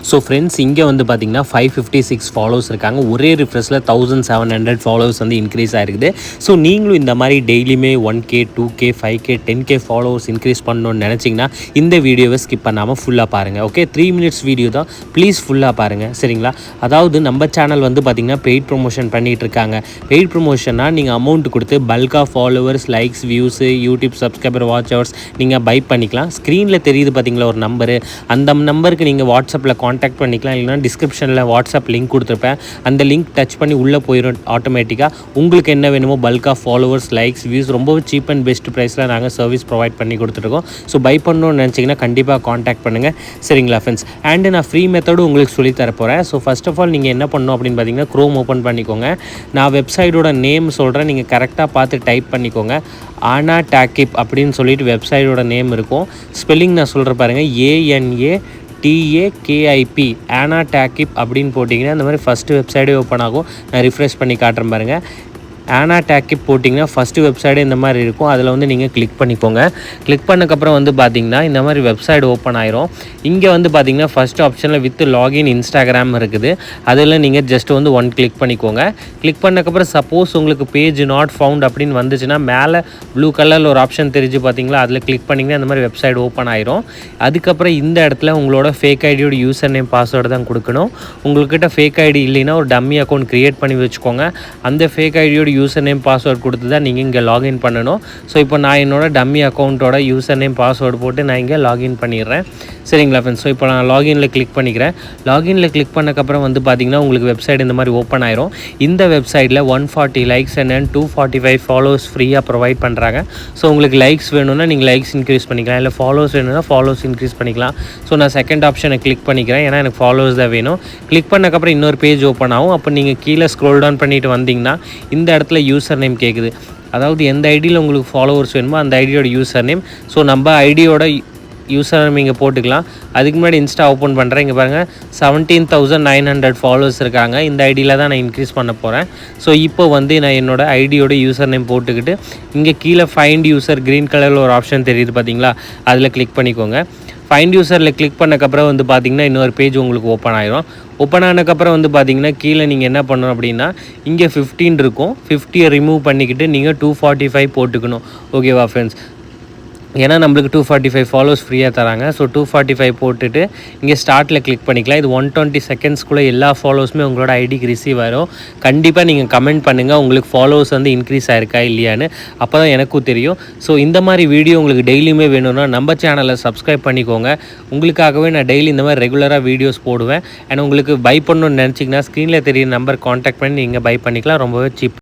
So friends இங்கே வந்து பார்த்தீங்கன்னா 556 ஃபாலோவர்ஸ் இருக்காங்க. ஒரே ரிஃப்ரெஷில் 1700 ஃபாலோவர்ஸ் வந்து இன்க்ரீஸ் ஆகிருக்குது. ஸோ நீங்களும் இந்த மாதிரி டெய்லியுமே 1K 2K 5K 10K followers increase பண்ணணும்னு நினச்சிங்கன்னா இந்த வீடியோவை ஸ்கிப் பண்ணாமல் ஃபுல்லாக பாருங்கள். ஓகே, 3 மினிட்ஸ் வீடியோ தான், ப்ளீஸ் ஃபுல்லாக பாருங்கள் சரிங்களா. அதாவது நம்ம சேனல் வந்து பார்த்திங்கன்னா பெய்ட் ப்ரொமோஷன் பண்ணிகிட்டு இருக்காங்க. பெய்ட் ப்ரொமோஷன்னா நீங்கள் அமௌண்ட் கொடுத்து பல்காக followers, likes, views, YouTube subscriber, watch hours நீங்கள் பை பண்ணிக்கலாம். ஸ்க்ரீனில் தெரியுது பார்த்தீங்களா ஒரு நம்பரு, அந்த நம்பருக்கு நீங்கள் வாட்ஸ்அப்பில் காண்டாக்ட் பண்ணிக்கலாம். இல்லைனா டிஸ்கிரிப்ஷனில் வாட்ஸ்அப் லிங்க் கொடுத்துருப்பேன், அந்த லிங்க் டச் பண்ணி உள்ளே போயிடும் ஆட்டோமேட்டிக்காக. உங்களுக்கு என்ன வேணுமோ பல்காக ஃபாலோவர்ஸ், லைக்ஸ், வியூஸ் ரொம்பவே சீப் அண்ட் பெஸ்ட் ப்ரைஸில் நாங்கள் சர்வீஸ் ப்ரொவைட் பண்ணி கொடுத்துருக்கோம். ஸோ பை பண்ணணும்னு நினச்சிங்கன்னா கண்டிப்பாக காண்டாக்ட் பண்ணுங்கள் சரிங்களா ஃப்ரெண்ட்ஸ். அண்டு நான் ஃப்ரீ மெத்தடும் உங்களுக்கு சொல்லி தரப்போகிறேன். ஸோ ஃபஸ்ட் ஆஃப் ஆல் நீங்கள் என்ன பண்ணணும் அப்படின்னு பார்த்தீங்கன்னா க்ரோம் ஓப்பன் பண்ணிக்கோங்க. நான் வெப்சைட்டோட நேம் சொல்கிறேன், நீங்கள் கரெக்டாக பார்த்து டைப் பண்ணிக்கோங்க. AnaTakip அப்படின்னு சொல்லிட்டு வெப்சைட்டோட நேம் இருக்கும். ஸ்பெல்லிங் நான் சொல்கிற பாருங்கள், ANATAKIP AnaTakip அப்படின்னு போட்டிங்கன்னா இந்த மாதிரி ஃபஸ்ட்டு வெப்சைட்டே ஓப்பன் ஆகும். நான் ரிஃப்ரெஷ் பண்ணி காட்டுறேன் பாருங்கள். AnaTakip போட்டிங்கன்னா ஃபஸ்ட்டு வெப்சைடு இந்த மாதிரி இருக்கும். அதில் வந்து நீங்கள் கிளிக் பண்ணிக்கோங்க. கிளிக் பண்ணக்கப்புறம் வந்து பார்த்திங்கன்னா இந்த மாதிரி வெப்சைட் ஓப்பன் ஆயிரும். இங்கே வந்து பார்த்திங்கன்னா ஃபஸ்ட் ஆப்ஷனில் வித் லாகின் இன்ஸ்டாகிராம் இருக்குது. அதில் நீங்கள் ஜஸ்ட் வந்து கிளிக் பண்ணிக்கோங்க. கிளிக் பண்ணக்கப்புறம் சப்போஸ் உங்களுக்கு பேஜ் நாட் ஃபவுண்ட் அப்படின்னு வந்துச்சுன்னா மேலே ப்ளூ கலரில் ஒரு ஆப்ஷன் தெரிஞ்சு பார்த்தீங்களா, அதில் கிளிக் பண்ணிங்கன்னா இந்த மாதிரி வெப்சைட் ஓப்பன் ஆயிரும். அதுக்கப்புறம் இந்த இடத்துல உங்களோட ஃபேக் ஐடியோட யூசர் நேம் பாஸ்வேர்டு தான் கொடுக்கணும். உங்கள்கிட்ட ஃபேக் ஐடி இல்லைன்னா ஒரு டம்மி அக்கௌண்ட் க்ரியேட் பண்ணி வச்சுக்கோங்க. அந்த ஃபேக் ஐடியோட யூசர் நேம் பாஸ்வேர்டு கொடுத்து தான் நீங்கள் இங்கே லாகின் பண்ணணும். ஸோ இப்போ நான் என்னோட டம்மி அக்கௌண்ட்டோட யூசர் நேம் பாஸ்வேர்டு போட்டு நான் இங்கே லாகின் பண்ணிடுறேன் சரிங்களா ஃப்ரெண்ட்ஸ். ஸோ இப்போ நான் லாகினில் கிளிக் பண்ணிக்கிறேன். லாகினில் கிளிக் பண்ணக்கப்புறம் வந்து பார்த்திங்கன்னா உங்களுக்கு வெப்சைட் இந்த மாதிரி ஓப்பன் ஆயிரும். இந்த வெப்சைட்டில் 140 லைக்ஸ் அண்ட் 245 ஃபாலோவர்ஸ் ஃப்ரீயாக ப்ரொவைட் பண்ணுறாங்க. ஸோ உங்களுக்கு லைக்ஸ் வேணும்னா நீங்கள் லைக்ஸ் இன்க்ரீஸ் பண்ணிக்கலாம், இல்லை ஃபாலோவர்ஸ் வேணும்னா ஃபாலோவர்ஸ் இன்க்ரீஸ் பண்ணிக்கலாம். ஸோ நான் செகண்ட் ஆப்ஷனை கிளிக் பண்ணிக்கிறேன், ஏன்னா எனக்கு ஃபாலோவர்ஸ் தான் வேணும். கிளிக் பண்ணக்கப்புறம் இன்னொரு பேஜ் ஓப்பன் ஆகும். அப்போ நீங்கள் கீழே ஸ்க்ரோல் டவுன் பண்ணிட்டு வந்தீங்கன்னா இந்த இடத்துல யூசர் நேம் கேட்குது. அதாவது எந்த ஐடியில் உங்களுக்கு ஃபாலோவர்ஸ் வேணுமோ அந்த ஐடியோட யூசர் நேம். ஸோ நம்ம ஐடியோட யூசர் நேம் இங்கே போட்டுக்கலாம். அதுக்கு முன்னாடி இன்ஸ்டா ஓப்பன் பண்ணுறேன். இங்கே பாருங்கள் 17,900 ஃபாலோவர்ஸ் இருக்காங்க. இந்த ஐடியில் தான் நான் இன்க்ரீஸ் பண்ண போகிறேன். ஸோ இப்போ வந்து நான் என்னோடய ஐடியோட யூசர் நேம் போட்டுக்கிட்டு இங்கே கீழே ஃபைண்ட் யூசர் க்ரீன் கலரில் ஒரு ஆப்ஷன் தெரியுது பார்த்தீங்களா, அதில் கிளிக் பண்ணிக்கோங்க. ஃபைண்ட் யூசரில் கிளிக் பண்ணக்கப்புறம் வந்து பார்த்திங்கன்னா இன்னொரு பேஜ் உங்களுக்கு ஓப்பன் ஆயிரும். ஓப்பன் ஆனதுக்கப்புறம் வந்து பார்த்திங்கன்னா கீழே நீங்கள் என்ன பண்ணணும் அப்படின்னா இங்கே 15 இருக்கும். 50 ரிமூவ் பண்ணிக்கிட்டு நீங்கள் 245 போட்டுக்கணும். ஓகேவா ஃப்ரெண்ட்ஸ், ஏன்னா நம்மளுக்கு 245 ஃபாலோவர்ஸ் ஃப்ரீயாக தராங்க. ஸோ 245 போட்டுட்டு இங்கே ஸ்டார்ட்டில் கிளிக் பண்ணிக்கலாம். இது 120 செகண்ட்ஸ்க்குள்ளே எல்லா ஃபாலோவர்ஸுமே உங்களோட ஐடிக்கு ரிசீவ் ஆகிரும். கண்டிப்பாக நீங்கள் கமெண்ட் பண்ணுங்கள் உங்களுக்கு ஃபாலோவர்ஸ் வந்து இன்க்ரீஸ் ஆயிருக்கா இல்லையான்னு, அப்போ தான் எனக்கும் தெரியும். ஸோ இந்த மாதிரி வீடியோ உங்களுக்கு டெய்லியுமே வேணும்னா நம்ம சேனலை சப்ஸ்கிரைப் பண்ணிக்கோங்க. உங்களுக்காகவே நான் டெய்லி இந்த மாதிரி ரெகுலராக வீடியோஸ் போடுவேன். அண்ட் உங்களுக்கு பை பண்ணணும்னு நினச்சிங்கன்னா ஸ்க்ரீனில் தெரியுற நம்பர் காண்டாக்ட் பண்ணி நீங்கள் பை பண்ணிக்கலாம். ரொம்பவே சீப்.